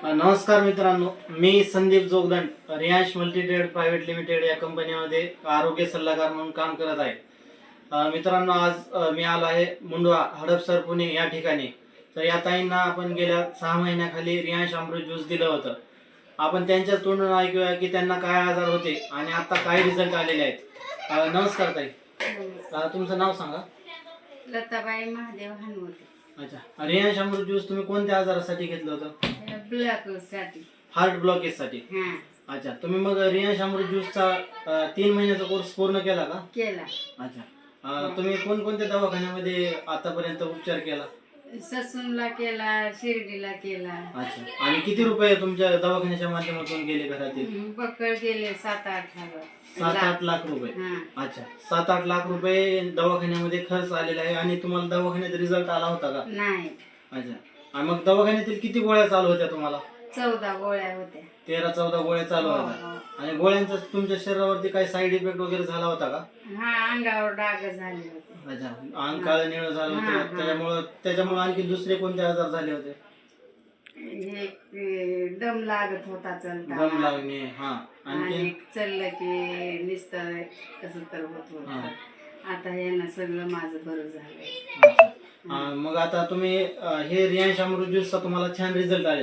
नमस्कार मित्रांनो, मी Sandeep Jogdand Riyansh multitrade private limited या कंपनीमध्ये आरोग्य सल्लागार म्हणून काम करत आहे. मित्रांनो, आज मी आलो आहे मुंडवा हडपसर पुणे या ठिकाणी. तर या ताईंना आपण गेल्या 6 महिन्याखाली रियांश अमृत ज्यूस दिलं होतं. आपण त्यांच्या तोंडून ऐकूया की त्यांना काय आजार होते आणि आता काय रिझल्ट आलेले आहेत. नमस्कार ताई, तुमचं नाव सांगा. लताबाई महादेव हनुमते. अच्छा, रियांश अमृत ज्यूस तुम्ही कोणत्या आजारासाठी घेतलं होतं? ब्लॅक साठी, हार्ट ब्लॉकेज साठी. अच्छा, तुम्ही मग रियांश अमृत ज्यूसचा 3 महिन्याचा कोर्स पूर्ण केला का? केला. अच्छा, तुम्ही कोणकोणत्या दवाखान्यामध्ये आतापर्यंत उपचार केला? ससूनला केला, शिर्डीला केला. अच्छा, आणि किती रुपये तुमच्या दवाखान्याच्या माध्यमातून गेले घरातील? बक्कळ गेले 7-8 हजार. 7-8 लाख रुपये. अच्छा, 7-8 लाख रुपये दवाखान्यामध्ये खर्च आलेला आहे. आणि तुम्हाला दवाखान्यात रिझल्ट आला होता का? नाही. अच्छा, आणि मग दवाखान्यातील किती गोळ्या चालू होत्या तुम्हाला? 14 गोळ्या होत्या. 13-14 गोळ्या चालू होत्या. आणि गोळ्यांचा तुमच्या शरीरावरती काही साईड इफेक्ट वगैरे झाला होता का? अंगावर डाग झाले होते. अच्छा, अंग काळं निळं झालं होतं. त्याच्यामुळे आणखी दुसरे कोणते आजार झाले होते? दम लागत होता चलता. दम लागणे. आणि चाललं की नुसतं कसं तर होत होतं. आता हे ना सगळं माझं बरं झालंय. मग आता तुम्ही हे रियांश अमृत ज्यूसचा तुम्हाला छान रिझल्ट आले.